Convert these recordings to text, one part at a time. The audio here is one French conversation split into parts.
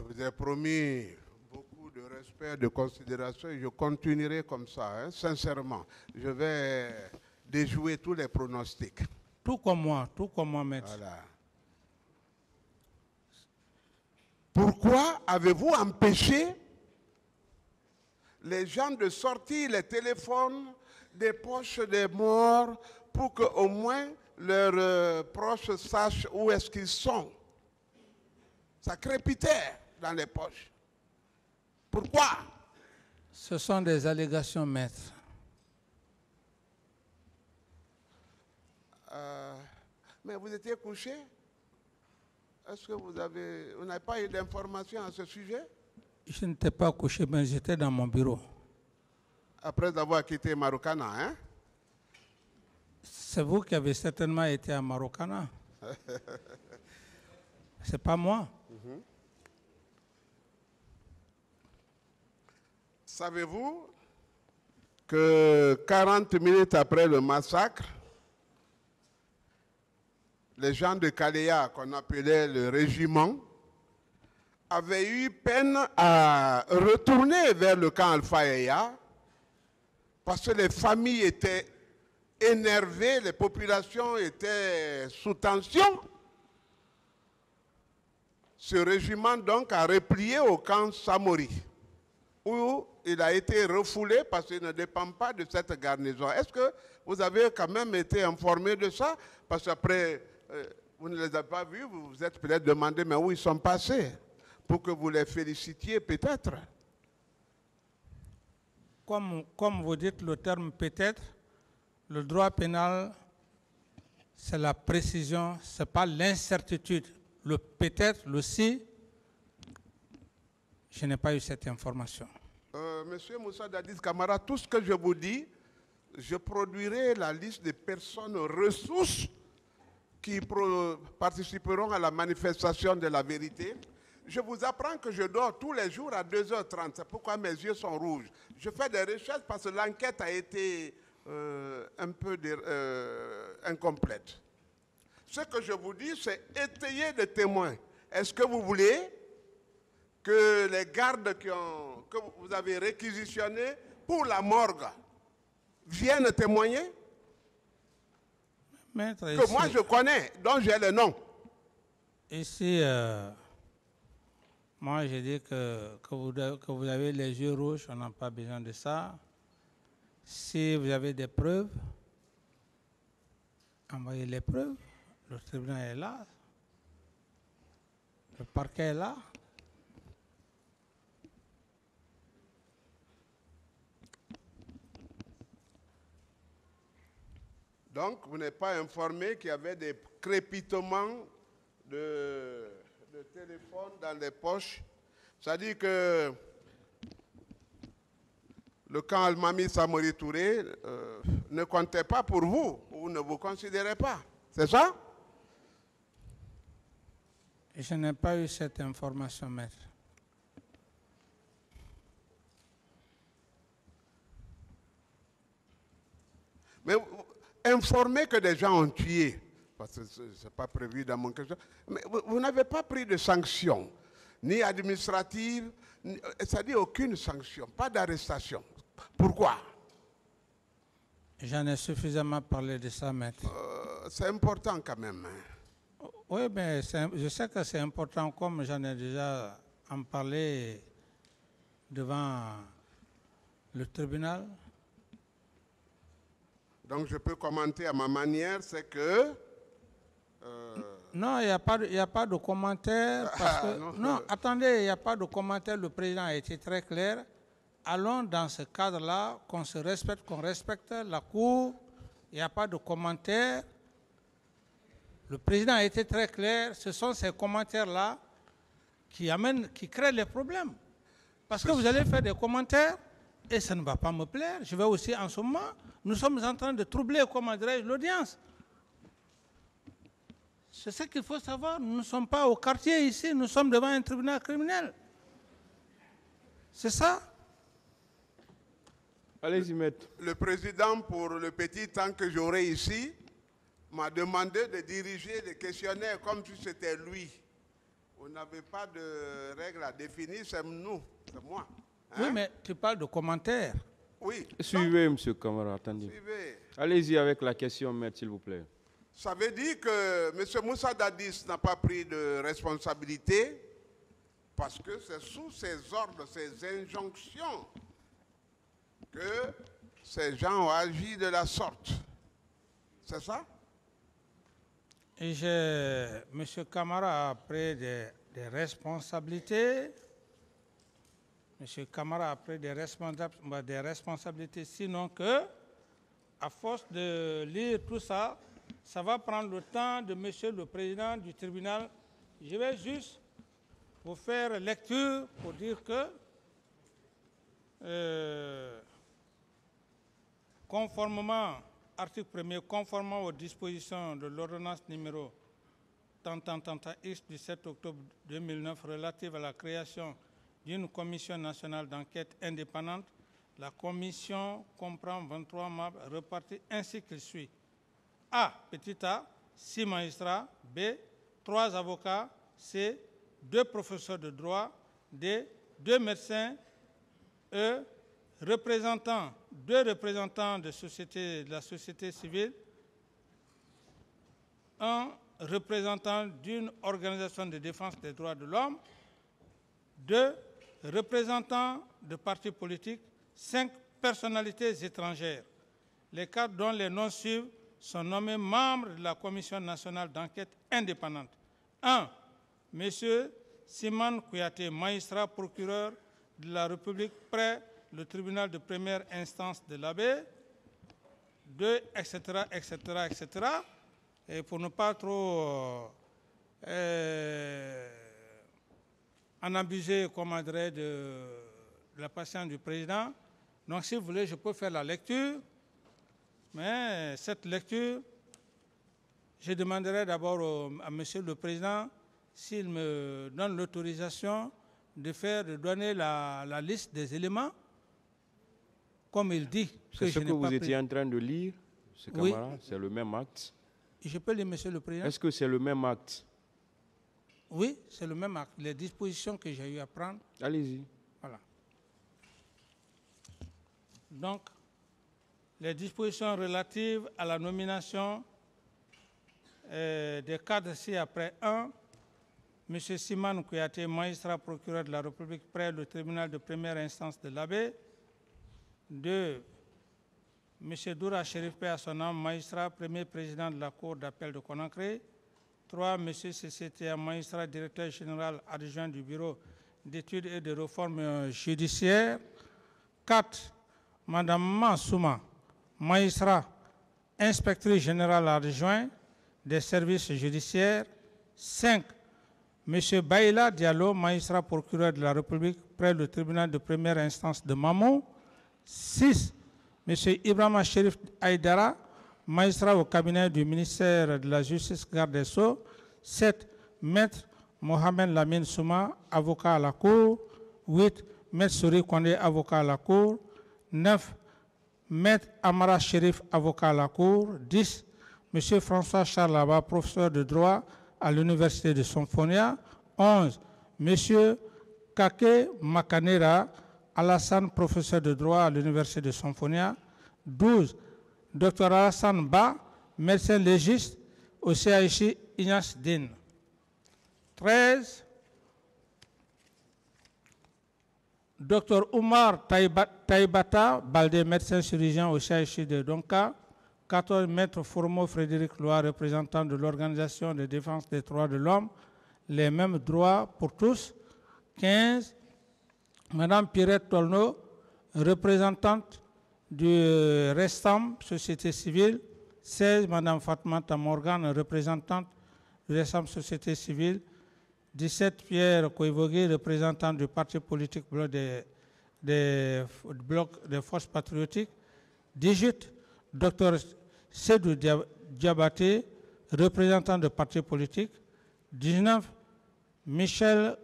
vous ai promis beaucoup de respect, de considération et je continuerai comme ça, hein, sincèrement. Je vais déjouer tous les pronostics. Tout comme moi, maître. Voilà. Pourquoi avez-vous empêché les gens de sortir les téléphones des poches des morts pour qu'au moins leurs proches sachent où est-ce qu'ils sont? Ça crépitait dans les poches. Pourquoi? Ce sont des allégations, maître. Mais vous étiez couché? Est-ce que vous n'avez pas eu d'informations à ce sujet? Je n'étais pas couché, mais j'étais dans mon bureau. Après avoir quitté Marokana, hein? C'est vous qui avez certainement été à Marokana. C'est pas moi. Savez-vous que 40 minutes après le massacre, les gens de Kalea, qu'on appelait le régiment, avaient eu peine à retourner vers le camp Alpha-Eya parce que les familles étaient énervées, les populations étaient sous tension. Ce régiment donc a replié au camp Samori, où il a été refoulé parce qu'il ne dépend pas de cette garnison. Est-ce que vous avez quand même été informé de ça? Parce qu'après, vous ne les avez pas vus, vous vous êtes peut-être demandé, mais où ils sont passés? Pour que vous les félicitiez peut-être. Comme vous dites le terme peut-être, le droit pénal, c'est la précision, ce n'est pas l'incertitude. Le peut-être, le si, je n'ai pas eu cette information. Monsieur Moussa Dadis Camara, tout ce que je vous dis, je produirai la liste des personnes ressources qui participeront à la manifestation de la vérité. Je vous apprends que je dors tous les jours à 2h30. C'est pourquoi mes yeux sont rouges. Je fais des recherches parce que l'enquête a été un peu incomplète. Ce que je vous dis, c'est étayer des témoins. Est-ce que vous voulez que les gardes que vous avez réquisitionnés pour la morgue viennent témoigner? Maître, que ici, moi je connais, dont j'ai le nom. Ici, moi je dis que vous avez les yeux rouges, on n'a pas besoin de ça. Si vous avez des preuves, envoyez les preuves. Le tribunal est là. Le parquet est là. Donc, vous n'êtes pas informé qu'il y avait des crépitements de téléphone dans les poches. C'est-à-dire que le camp Almami Samori Touré ne comptait pas pour vous, ou ne vous considérez pas. C'est ça? Je n'ai pas eu cette information, maître. Mais informer que des gens ont tué, parce que ce n'est pas prévu dans mon question, mais vous n'avez pas pris de sanctions, ni administratives, c'est-à-dire aucune sanction, pas d'arrestation. Pourquoi? J'en ai suffisamment parlé de ça, maître. C'est important quand même. Hein. Oui, mais je sais que c'est important, comme j'en ai déjà en parlé devant le tribunal. Donc je peux commenter à ma manière, c'est que... Non, il n'y a pas de commentaire. Parce que, non, attendez, il n'y a pas de commentaire. Le président a été très clair. Allons dans ce cadre-là, qu'on se respecte, qu'on respecte la Cour. Il n'y a pas de commentaire. Le président a été très clair. Ce sont ces commentaires-là qui créent les problèmes. Parce que vous allez faire des commentaires et ça ne va pas me plaire. Je vais aussi, en ce moment, nous sommes en train de troubler, comment dirais-je, l'audience. C'est ce qu'il faut savoir. Nous ne sommes pas au quartier ici, nous sommes devant un tribunal criminel. C'est ça. Allez-y, maître. Le président, pour le petit temps que j'aurai ici, m'a demandé de diriger les questionnaires comme si c'était lui. Vous n'avez pas de règles à définir, c'est nous, c'est moi. Hein? Oui, mais tu parles de commentaires. Oui. Suivez, M. Camara, attendez. Suivez. Allez-y avec la question, maître, s'il vous plaît. Ça veut dire que M. Moussa Dadis n'a pas pris de responsabilité parce que c'est sous ses ordres, ses injonctions que ces gens ont agi de la sorte. C'est ça? Et M. Camara a pris des responsabilités. M. Camara a pris des responsabilités, sinon que, à force de lire tout ça, ça va prendre le temps de M. le Président du tribunal. Je vais juste vous faire lecture pour dire que, conformément, article 1er, conformément aux dispositions de l'ordonnance numéro X du 7 octobre 2009 relative à la création d'une commission nationale d'enquête indépendante, la commission comprend 23 membres repartis ainsi qu'il suit. A, petit a, 6 magistrats. B, 3 avocats. C, 2 professeurs de droit. D, 2 médecins. E, 2 représentants de la société civile. 1 représentant d'une organisation de défense des droits de l'homme. 2 représentants de partis politiques. 5 personnalités étrangères. Les 4 dont les noms suivent sont nommés membres de la Commission nationale d'enquête indépendante. 1. M. Simane Kouyaté, magistrat procureur de la République près le tribunal de première instance de l'Abbé. 2, etc., etc., etc. Et pour ne pas trop en abuser, comme dirait, de la patience du président. Donc, si vous voulez, je peux faire la lecture. Mais cette lecture, je demanderai d'abord à M. le Président s'il me donne l'autorisation de donner la liste des éléments, comme il dit. C'est ce que vous étiez en train de lire, M. Camara, oui. C'est le même acte. Je peux lire, M. le Président. Est-ce que c'est le même acte? Oui, c'est le même acte. Les dispositions que j'ai eu à prendre. Allez-y. Voilà. Donc, les dispositions relatives à la nomination des cadres ci-après. 1. M. Simane Kouyaté, magistrat procureur de la République près le tribunal de première instance de l'Abbé. 2. M. Doura Chérif Pé à son âme, magistrat premier président de la Cour d'appel de Conakry. 3. M. CCTA, magistrat directeur général adjoint du Bureau d'études et de réformes judiciaires. 4. Mme Mansouma, magistrat, inspectrice générale adjoint des services judiciaires. 5. M. Baïla Diallo, magistrat procureur de la République près le tribunal de première instance de Mamou. 6. M. Ibrahima Chérif Aïdara, magistrat au cabinet du ministère de la Justice, garde des Sceaux. 7. Maître Mohamed Lamine Souma, avocat à la Cour. 8. Maître Souri Kondé, avocat à la Cour. 9. Maître Amara Chérif, avocat à la Cour. 10. M. François Charlaba, professeur de droit à l'Université de Somphonia. 11. M. Kake Makanera Alassane, professeur de droit à l'Université de Somphonia. 12. Dr Alassane Ba, médecin légiste au CHI Ignace Dine. 13. Dr Oumar Taïbata Baldé, médecin chirurgien au CHI de Donka. 14. Maître Formo Frédéric Loire, représentant de l'Organisation de défense des droits de l'homme, les mêmes droits pour tous. 15. Madame Pierrette Tolno, représentante du Restam, société civile. 16. Madame Fatmata Morgan, représentante du Restam, société civile. 17. Pierre Koivogui, représentant du parti politique bloc des forces patriotiques. 18. Dr Sedou Diabaté, représentant du parti politique. 19. Michel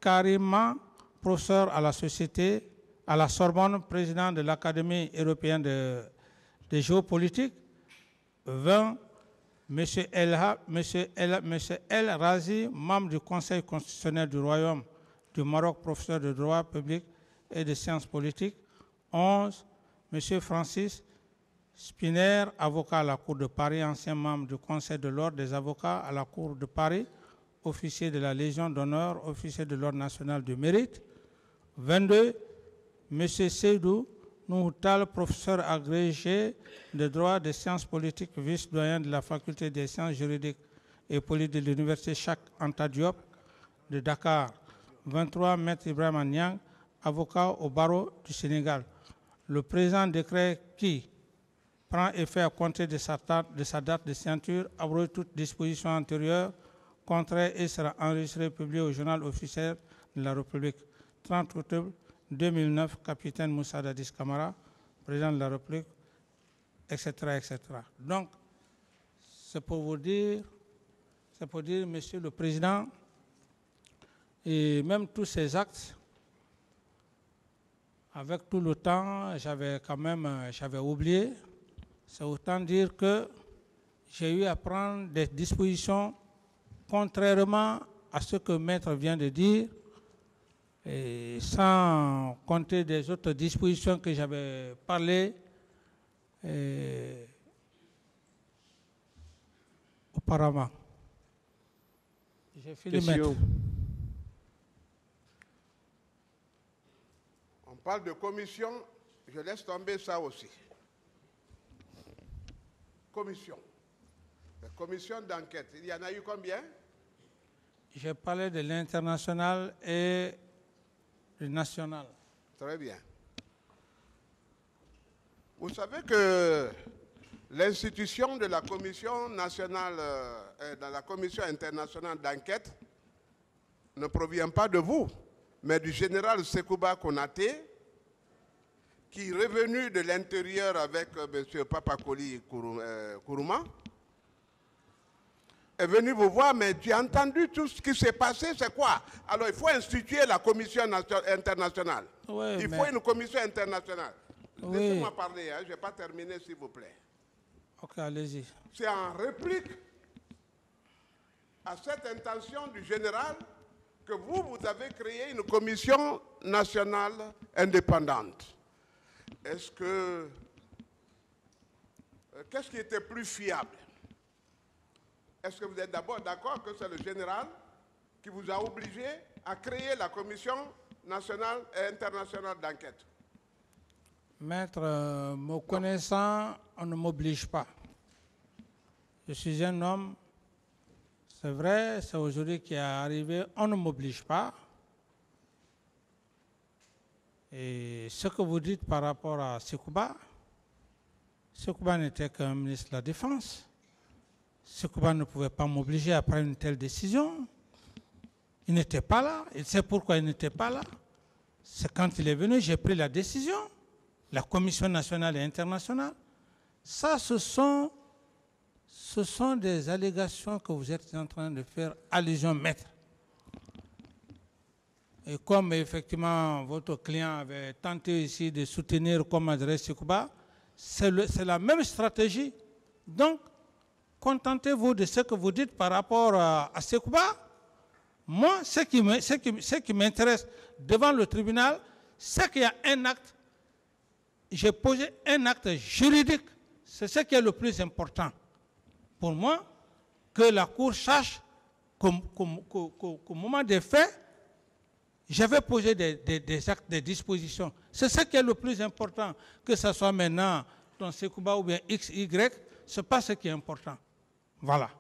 Karima, professeur à la Sorbonne, président de l'Académie européenne de géopolitique. 20. M. El Razi, membre du Conseil constitutionnel du Royaume du Maroc, professeur de droit public et de sciences politiques. 11. M. Francis Spiner, avocat à la Cour de Paris, ancien membre du Conseil de l'Ordre des avocats à la Cour de Paris, officier de la Légion d'honneur, officier de l'Ordre national du mérite. 22. M. Seydou Nouhoutal, professeur agrégé de droit des sciences politiques, vice-doyen de la faculté des sciences juridiques et politiques de l'université Cheikh Anta Diop de Dakar. 23. Maître Ibrahim Niang, avocat au barreau du Sénégal. Le présent décret qui prend effet à compter de sa date de signature, abroge toute disposition antérieure, contraire et sera enregistré et publié au journal officiel de la République. 30 octobre 2009, capitaine Moussa Dadis Camara, président de la République, etc., etc. Donc, c'est pour vous dire, Monsieur le Président, et même tous ces actes, avec tout le temps, j'avais oublié. C'est autant dire que j'ai eu à prendre des dispositions contrairement à ce que Maître vient de dire, et sans compter des autres dispositions que j'avais parlé auparavant. J'ai fini, Maître. On parle de commission, je laisse tomber ça aussi. Commission. La commission d'enquête, il y en a eu combien? J'ai parlé de l'international et du national. Très bien. Vous savez que l'institution de la commission nationale, de la commission internationale d'enquête ne provient pas de vous, mais du général Sekouba Konaté, qui est revenu de l'intérieur avec M. Papakoli Kourouma, est venu vous voir, mais tu as entendu tout ce qui s'est passé, c'est quoi? Alors il faut instituer la commission internationale. Oui, il faut une commission internationale. Oui. Laissez-moi parler, hein, je ne vais pas terminer s'il vous plaît. Ok, allez-y. C'est en réplique à cette intention du général que vous avez créé une commission nationale indépendante. Est-ce que... Qu'est-ce qui était plus fiable? Est-ce que vous êtes d'abord d'accord que c'est le général qui vous a obligé à créer la commission nationale et internationale d'enquête? Maître, me connaissant, on ne m'oblige pas. Je suis un homme, c'est vrai, c'est aujourd'hui qui est arrivé, on ne m'oblige pas. Et ce que vous dites par rapport à Sekouba n'était qu'un ministre de la Défense. Sekouba ne pouvait pas m'obliger à prendre une telle décision. Il n'était pas là. Il sait pourquoi il n'était pas là. C'est quand il est venu, j'ai pris la décision. La Commission nationale et internationale. Ça, ce sont des allégations que vous êtes en train de faire allusion, Maître. Et comme effectivement votre client avait tenté ici de soutenir comme adresse Sekouba, c'est la même stratégie. Donc, contentez-vous de ce que vous dites par rapport à Sekouba. Moi, ce qui m'intéresse devant le tribunal, c'est qu'il y a un acte. J'ai posé un acte juridique. C'est ce qui est le plus important pour moi, que la Cour sache qu'au moment des faits, j'avais posé des actes, des dispositions. C'est ce qui est le plus important. Que ce soit maintenant dans Sekouba ou bien X, Y, ce n'est pas ce qui est important. Voilà.